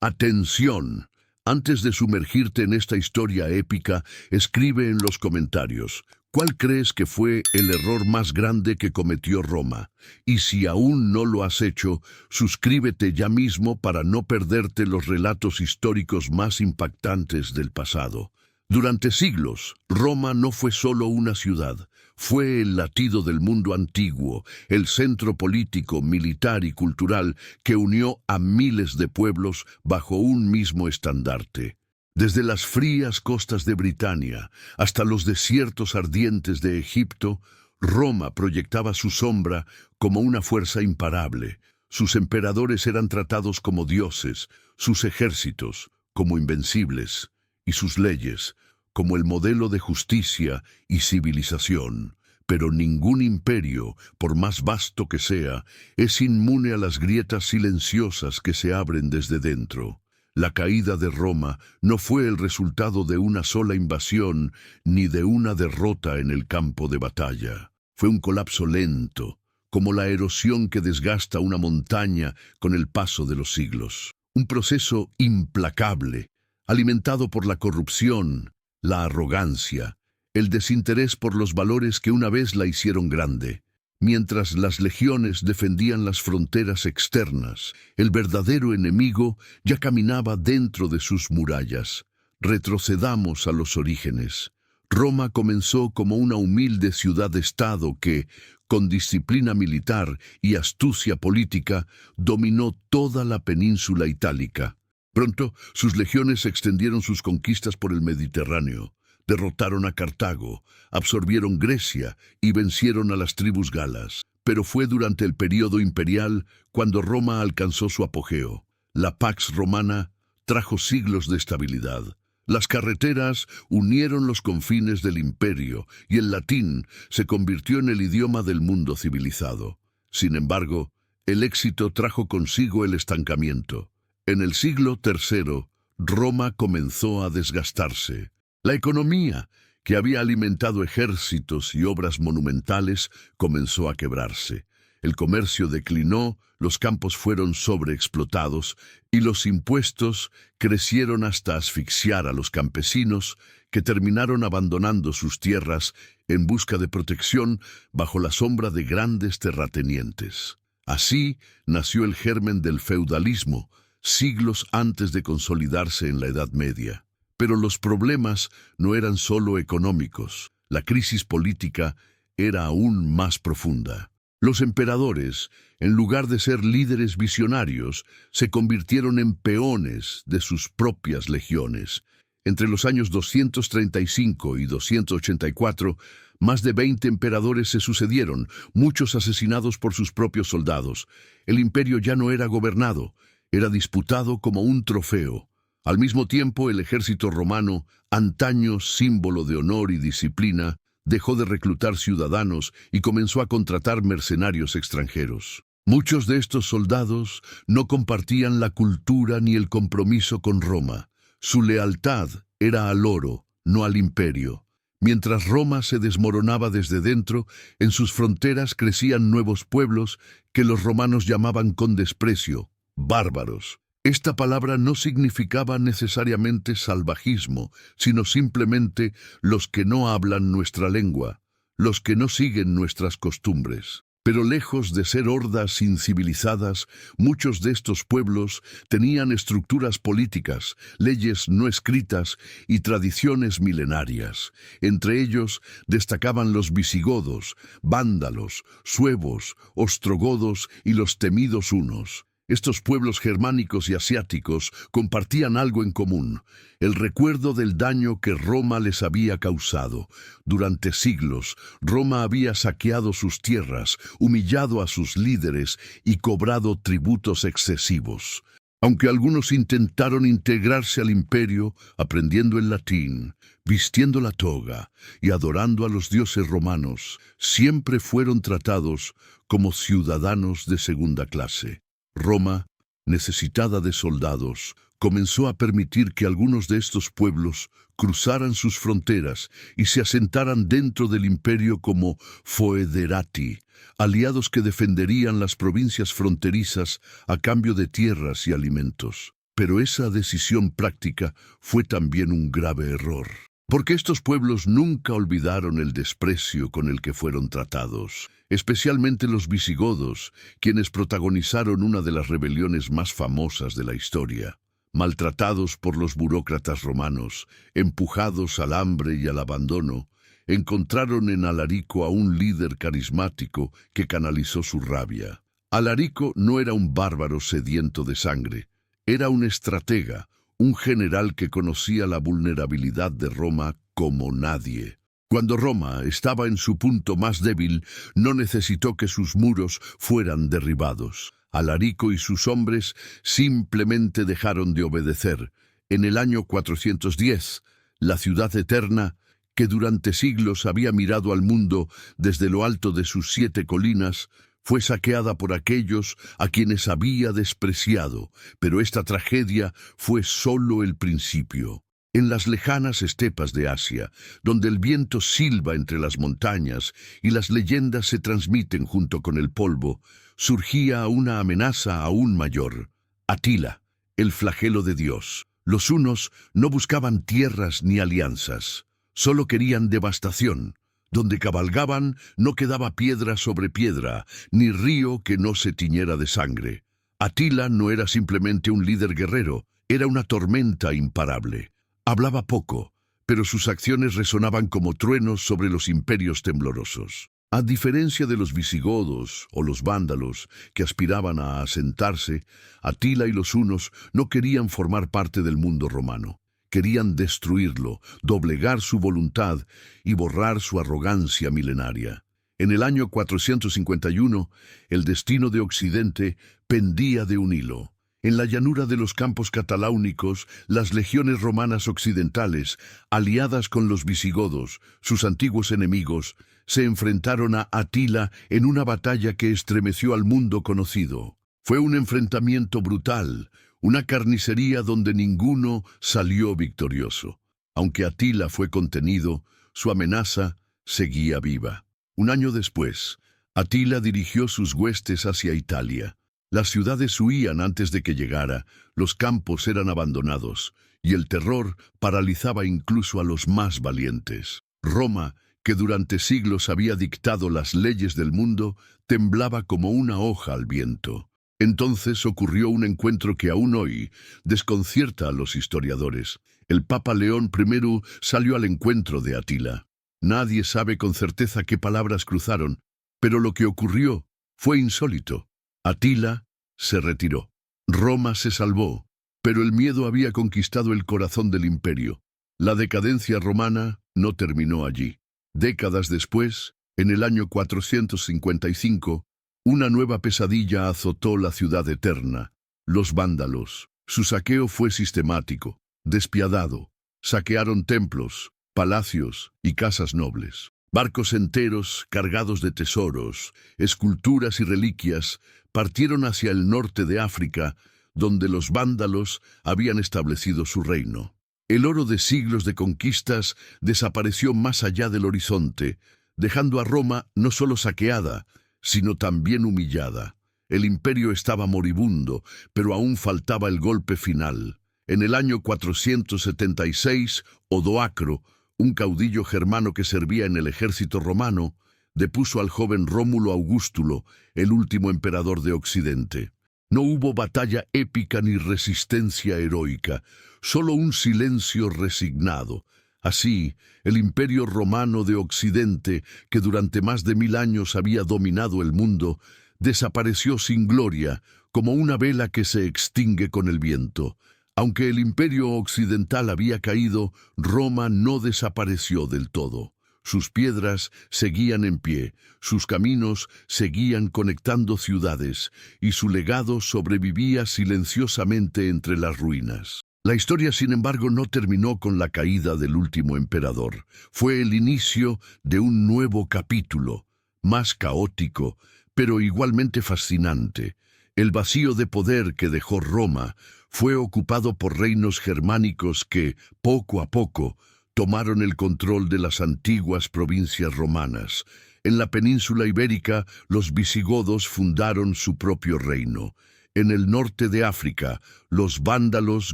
Atención. Antes de sumergirte en esta historia épica, escribe en los comentarios, ¿cuál crees que fue el error más grande que cometió Roma? Y si aún no lo has hecho, suscríbete ya mismo para no perderte los relatos históricos más impactantes del pasado. Durante siglos, Roma no fue solo una ciudad, fue el latido del mundo antiguo, el centro político, militar y cultural que unió a miles de pueblos bajo un mismo estandarte. Desde las frías costas de Britania hasta los desiertos ardientes de Egipto, Roma proyectaba su sombra como una fuerza imparable. Sus emperadores eran tratados como dioses, sus ejércitos como invencibles, y sus leyes como el modelo de justicia y civilización. Pero ningún imperio, por más vasto que sea, es inmune a las grietas silenciosas que se abren desde dentro. La caída de Roma no fue el resultado de una sola invasión ni de una derrota en el campo de batalla. Fue un colapso lento, como la erosión que desgasta una montaña con el paso de los siglos. Un proceso implacable, alimentado por la corrupción, la arrogancia, el desinterés por los valores que una vez la hicieron grande. Mientras las legiones defendían las fronteras externas, el verdadero enemigo ya caminaba dentro de sus murallas. Retrocedamos a los orígenes. Roma comenzó como una humilde ciudad-estado que, con disciplina militar y astucia política, dominó toda la península itálica. Pronto, sus legiones extendieron sus conquistas por el Mediterráneo, derrotaron a Cartago, absorbieron Grecia y vencieron a las tribus galas. Pero fue durante el período imperial cuando Roma alcanzó su apogeo. La Pax Romana trajo siglos de estabilidad. Las carreteras unieron los confines del imperio y el latín se convirtió en el idioma del mundo civilizado. Sin embargo, el éxito trajo consigo el estancamiento. En el siglo III, Roma comenzó a desgastarse. La economía, que había alimentado ejércitos y obras monumentales, comenzó a quebrarse. El comercio declinó, los campos fueron sobreexplotados y los impuestos crecieron hasta asfixiar a los campesinos, que terminaron abandonando sus tierras en busca de protección bajo la sombra de grandes terratenientes. Así nació el germen del feudalismo, siglos antes de consolidarse en la Edad Media. Pero los problemas no eran solo económicos. La crisis política era aún más profunda. Los emperadores, en lugar de ser líderes visionarios, se convirtieron en peones de sus propias legiones. Entre los años 235 y 284, más de 20 emperadores se sucedieron, muchos asesinados por sus propios soldados. El imperio ya no era gobernado, era disputado como un trofeo. Al mismo tiempo, el ejército romano, antaño símbolo de honor y disciplina, dejó de reclutar ciudadanos y comenzó a contratar mercenarios extranjeros. Muchos de estos soldados no compartían la cultura ni el compromiso con Roma. Su lealtad era al oro, no al imperio. Mientras Roma se desmoronaba desde dentro, en sus fronteras crecían nuevos pueblos que los romanos llamaban con desprecio bárbaros. Esta palabra no significaba necesariamente salvajismo, sino simplemente los que no hablan nuestra lengua, los que no siguen nuestras costumbres. Pero lejos de ser hordas incivilizadas, muchos de estos pueblos tenían estructuras políticas, leyes no escritas y tradiciones milenarias. Entre ellos destacaban los visigodos, vándalos, suevos, ostrogodos y los temidos hunos. Estos pueblos germánicos y asiáticos compartían algo en común: el recuerdo del daño que Roma les había causado. Durante siglos, Roma había saqueado sus tierras, humillado a sus líderes y cobrado tributos excesivos. Aunque algunos intentaron integrarse al imperio, aprendiendo el latín, vistiendo la toga y adorando a los dioses romanos, siempre fueron tratados como ciudadanos de segunda clase. Roma, necesitada de soldados, comenzó a permitir que algunos de estos pueblos cruzaran sus fronteras y se asentaran dentro del imperio como foederati, aliados que defenderían las provincias fronterizas a cambio de tierras y alimentos. Pero esa decisión práctica fue también un grave error, porque estos pueblos nunca olvidaron el desprecio con el que fueron tratados, especialmente los visigodos, quienes protagonizaron una de las rebeliones más famosas de la historia. Maltratados por los burócratas romanos, empujados al hambre y al abandono, encontraron en Alarico a un líder carismático que canalizó su rabia. Alarico no era un bárbaro sediento de sangre, era un estratega, un general que conocía la vulnerabilidad de Roma como nadie. Cuando Roma estaba en su punto más débil, no necesitó que sus muros fueran derribados. Alarico y sus hombres simplemente dejaron de obedecer. En el año 410, la ciudad eterna, que durante siglos había mirado al mundo desde lo alto de sus 7 colinas, fue saqueada por aquellos a quienes había despreciado, pero esta tragedia fue solo el principio. En las lejanas estepas de Asia, donde el viento silba entre las montañas y las leyendas se transmiten junto con el polvo, surgía una amenaza aún mayor: Atila, el flagelo de Dios. Los hunos no buscaban tierras ni alianzas, solo querían devastación. Donde cabalgaban no quedaba piedra sobre piedra, ni río que no se tiñera de sangre. Atila no era simplemente un líder guerrero, era una tormenta imparable. Hablaba poco, pero sus acciones resonaban como truenos sobre los imperios temblorosos. A diferencia de los visigodos o los vándalos que aspiraban a asentarse, Atila y los hunos no querían formar parte del mundo romano. Querían destruirlo, doblegar su voluntad y borrar su arrogancia milenaria. En el año 451, el destino de Occidente pendía de un hilo. En la llanura de los campos cataláunicos, las legiones romanas occidentales, aliadas con los visigodos, sus antiguos enemigos, se enfrentaron a Atila en una batalla que estremeció al mundo conocido. Fue un enfrentamiento brutal, una carnicería donde ninguno salió victorioso. Aunque Atila fue contenido, su amenaza seguía viva. Un año después, Atila dirigió sus huestes hacia Italia. Las ciudades huían antes de que llegara, los campos eran abandonados, y el terror paralizaba incluso a los más valientes. Roma, que durante siglos había dictado las leyes del mundo, temblaba como una hoja al viento. Entonces ocurrió un encuentro que aún hoy desconcierta a los historiadores. El Papa León I salió al encuentro de Atila. Nadie sabe con certeza qué palabras cruzaron, pero lo que ocurrió fue insólito. Atila se retiró. Roma se salvó, pero el miedo había conquistado el corazón del imperio. La decadencia romana no terminó allí. Décadas después, en el año 455, una nueva pesadilla azotó la ciudad eterna: los vándalos. Su saqueo fue sistemático, despiadado. Saquearon templos, palacios y casas nobles. Barcos enteros, cargados de tesoros, esculturas y reliquias, partieron hacia el norte de África, donde los vándalos habían establecido su reino. El oro de siglos de conquistas desapareció más allá del horizonte, dejando a Roma no solo saqueada, sino también humillada. El imperio estaba moribundo, pero aún faltaba el golpe final. En el año 476, Odoacro, un caudillo germano que servía en el ejército romano, depuso al joven Rómulo Augustulo, el último emperador de Occidente. No hubo batalla épica ni resistencia heroica, solo un silencio resignado. Así, el imperio romano de Occidente, que durante más de 1000 años había dominado el mundo, desapareció sin gloria, como una vela que se extingue con el viento. Aunque el imperio occidental había caído, Roma no desapareció del todo. Sus piedras seguían en pie, sus caminos seguían conectando ciudades, y su legado sobrevivía silenciosamente entre las ruinas. La historia, sin embargo, no terminó con la caída del último emperador. Fue el inicio de un nuevo capítulo, más caótico, pero igualmente fascinante. El vacío de poder que dejó Roma fue ocupado por reinos germánicos que, poco a poco, tomaron el control de las antiguas provincias romanas. En la península ibérica, los visigodos fundaron su propio reino. En el norte de África, los vándalos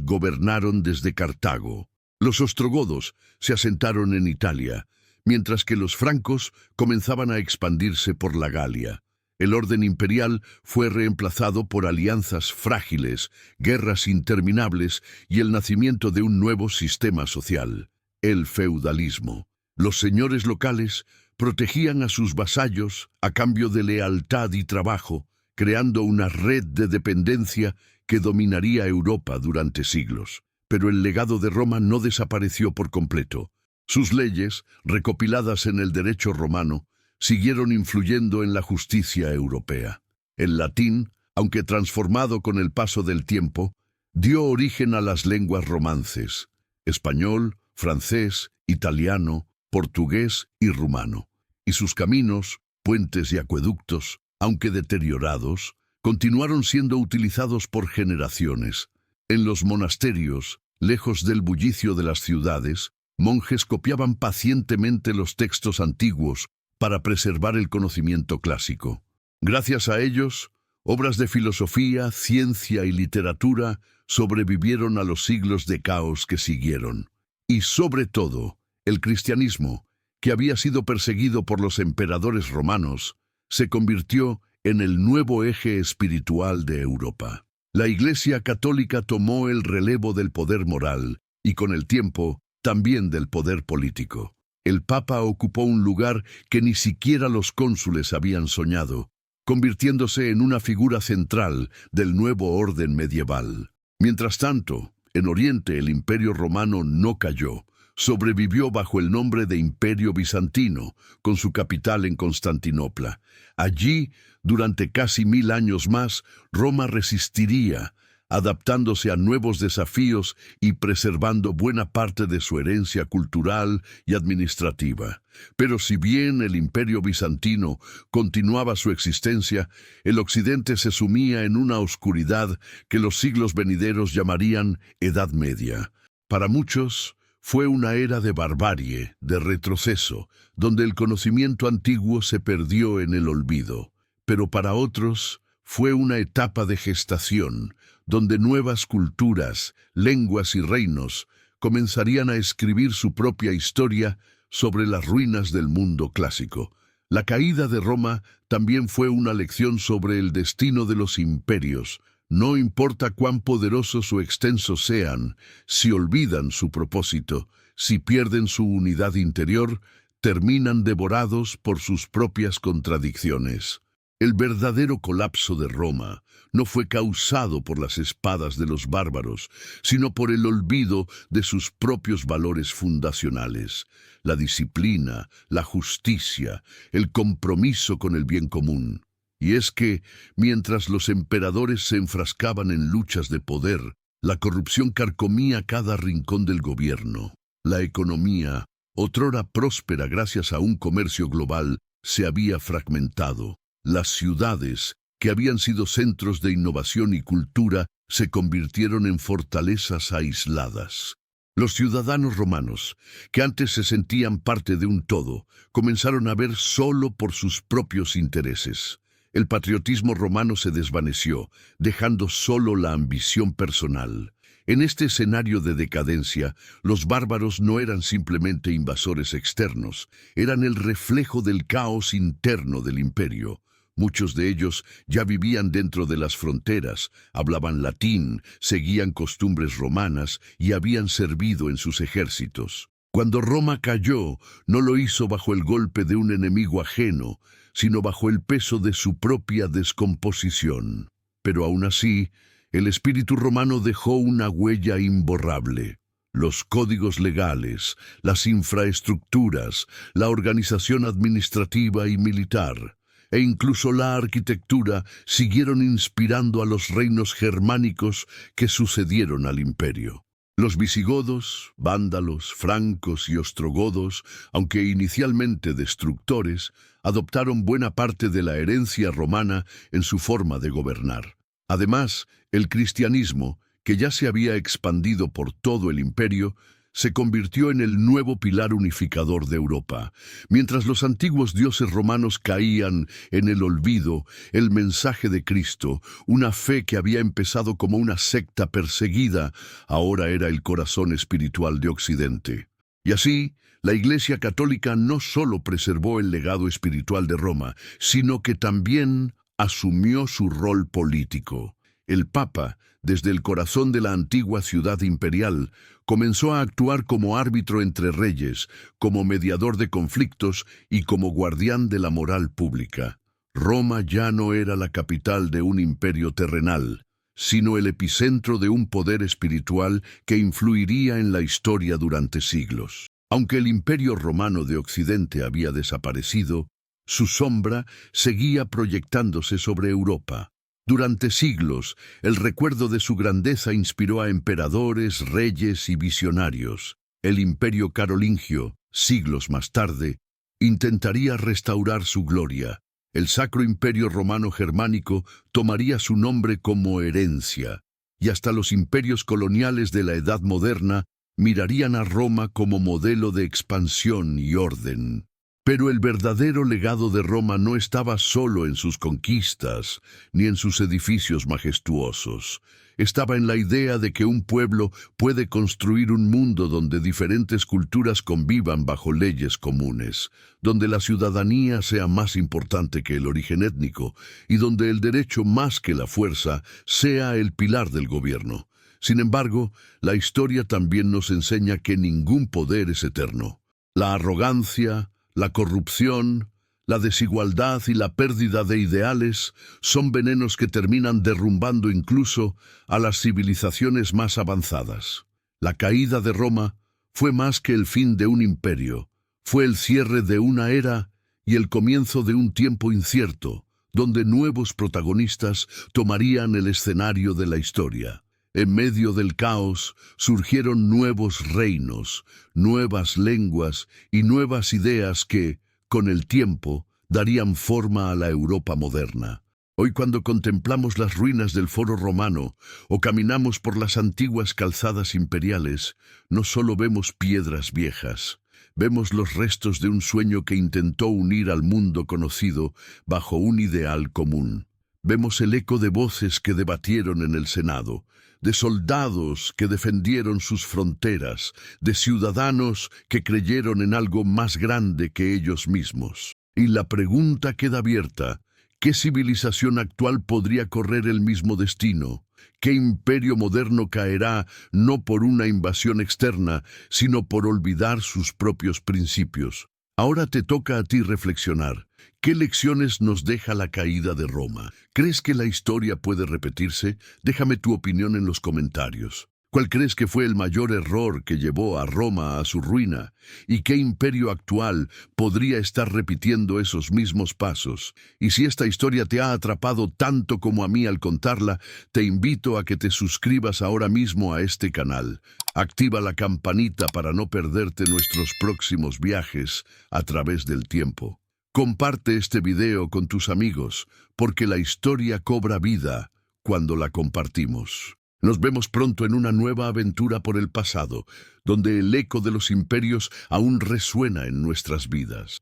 gobernaron desde Cartago. Los ostrogodos se asentaron en Italia, mientras que los francos comenzaban a expandirse por la Galia. El orden imperial fue reemplazado por alianzas frágiles, guerras interminables y el nacimiento de un nuevo sistema social, el feudalismo. Los señores locales protegían a sus vasallos a cambio de lealtad y trabajo, creando una red de dependencia que dominaría Europa durante siglos. Pero el legado de Roma no desapareció por completo. Sus leyes, recopiladas en el derecho romano, siguieron influyendo en la justicia europea. El latín, aunque transformado con el paso del tiempo, dio origen a las lenguas romances: español, francés, italiano, portugués y rumano. Y sus caminos, puentes y acueductos, aunque deteriorados, continuaron siendo utilizados por generaciones. En los monasterios, lejos del bullicio de las ciudades, monjes copiaban pacientemente los textos antiguos para preservar el conocimiento clásico. Gracias a ellos, obras de filosofía, ciencia y literatura sobrevivieron a los siglos de caos que siguieron. Y sobre todo, el cristianismo, que había sido perseguido por los emperadores romanos, se convirtió en el nuevo eje espiritual de Europa. La Iglesia católica tomó el relevo del poder moral y, con el tiempo, también del poder político. El Papa ocupó un lugar que ni siquiera los cónsules habían soñado, convirtiéndose en una figura central del nuevo orden medieval. Mientras tanto, en Oriente el Imperio Romano no cayó. Sobrevivió bajo el nombre de Imperio Bizantino, con su capital en Constantinopla. Allí, durante casi 1000 años más, Roma resistiría, adaptándose a nuevos desafíos y preservando buena parte de su herencia cultural y administrativa. Pero si bien el Imperio Bizantino continuaba su existencia, el Occidente se sumía en una oscuridad que los siglos venideros llamarían Edad Media. Para muchos, fue una era de barbarie, de retroceso, donde el conocimiento antiguo se perdió en el olvido. Pero para otros, fue una etapa de gestación, donde nuevas culturas, lenguas y reinos comenzarían a escribir su propia historia sobre las ruinas del mundo clásico. La caída de Roma también fue una lección sobre el destino de los imperios. No importa cuán poderosos o extensos sean, si olvidan su propósito, si pierden su unidad interior, terminan devorados por sus propias contradicciones. El verdadero colapso de Roma no fue causado por las espadas de los bárbaros, sino por el olvido de sus propios valores fundacionales: la disciplina, la justicia, el compromiso con el bien común. Y es que, mientras los emperadores se enfrascaban en luchas de poder, la corrupción carcomía cada rincón del gobierno. La economía, otrora próspera gracias a un comercio global, se había fragmentado. Las ciudades, que habían sido centros de innovación y cultura, se convirtieron en fortalezas aisladas. Los ciudadanos romanos, que antes se sentían parte de un todo, comenzaron a ver solo por sus propios intereses. El patriotismo romano se desvaneció, dejando solo la ambición personal. En este escenario de decadencia, los bárbaros no eran simplemente invasores externos, eran el reflejo del caos interno del imperio. Muchos de ellos ya vivían dentro de las fronteras, hablaban latín, seguían costumbres romanas y habían servido en sus ejércitos. Cuando Roma cayó, no lo hizo bajo el golpe de un enemigo ajeno, sino bajo el peso de su propia descomposición. Pero aún así, el espíritu romano dejó una huella imborrable. Los códigos legales, las infraestructuras, la organización administrativa y militar, e incluso la arquitectura siguieron inspirando a los reinos germánicos que sucedieron al imperio. Los visigodos, vándalos, francos y ostrogodos, aunque inicialmente destructores, adoptaron buena parte de la herencia romana en su forma de gobernar. Además, el cristianismo, que ya se había expandido por todo el imperio, se convirtió en el nuevo pilar unificador de Europa. Mientras los antiguos dioses romanos caían en el olvido, el mensaje de Cristo, una fe que había empezado como una secta perseguida, ahora era el corazón espiritual de Occidente. Y así, la Iglesia Católica no solo preservó el legado espiritual de Roma, sino que también asumió su rol político. El Papa, desde el corazón de la antigua ciudad imperial, comenzó a actuar como árbitro entre reyes, como mediador de conflictos y como guardián de la moral pública. Roma ya no era la capital de un imperio terrenal, sino el epicentro de un poder espiritual que influiría en la historia durante siglos. Aunque el Imperio Romano de Occidente había desaparecido, su sombra seguía proyectándose sobre Europa. Durante siglos, el recuerdo de su grandeza inspiró a emperadores, reyes y visionarios. El Imperio Carolingio, siglos más tarde, intentaría restaurar su gloria. El Sacro Imperio Romano Germánico tomaría su nombre como herencia, y hasta los imperios coloniales de la Edad Moderna mirarían a Roma como modelo de expansión y orden. Pero el verdadero legado de Roma no estaba solo en sus conquistas, ni en sus edificios majestuosos. Estaba en la idea de que un pueblo puede construir un mundo donde diferentes culturas convivan bajo leyes comunes, donde la ciudadanía sea más importante que el origen étnico, y donde el derecho más que la fuerza sea el pilar del gobierno. Sin embargo, la historia también nos enseña que ningún poder es eterno. La arrogancia, la corrupción, la desigualdad y la pérdida de ideales son venenos que terminan derrumbando incluso a las civilizaciones más avanzadas. La caída de Roma fue más que el fin de un imperio, fue el cierre de una era y el comienzo de un tiempo incierto, donde nuevos protagonistas tomarían el escenario de la historia. En medio del caos surgieron nuevos reinos, nuevas lenguas y nuevas ideas que, con el tiempo, darían forma a la Europa moderna. Hoy, cuando contemplamos las ruinas del Foro Romano o caminamos por las antiguas calzadas imperiales, no solo vemos piedras viejas, vemos los restos de un sueño que intentó unir al mundo conocido bajo un ideal común. Vemos el eco de voces que debatieron en el Senado, de soldados que defendieron sus fronteras, de ciudadanos que creyeron en algo más grande que ellos mismos. Y la pregunta queda abierta: ¿qué civilización actual podría correr el mismo destino? ¿Qué imperio moderno caerá no por una invasión externa, sino por olvidar sus propios principios? Ahora te toca a ti reflexionar. ¿Qué lecciones nos deja la caída de Roma? ¿Crees que la historia puede repetirse? Déjame tu opinión en los comentarios. ¿Cuál crees que fue el mayor error que llevó a Roma a su ruina? ¿Y qué imperio actual podría estar repitiendo esos mismos pasos? Y si esta historia te ha atrapado tanto como a mí al contarla, te invito a que te suscribas ahora mismo a este canal. Activa la campanita para no perderte nuestros próximos viajes a través del tiempo. Comparte este video con tus amigos, porque la historia cobra vida cuando la compartimos. Nos vemos pronto en una nueva aventura por el pasado, donde el eco de los imperios aún resuena en nuestras vidas.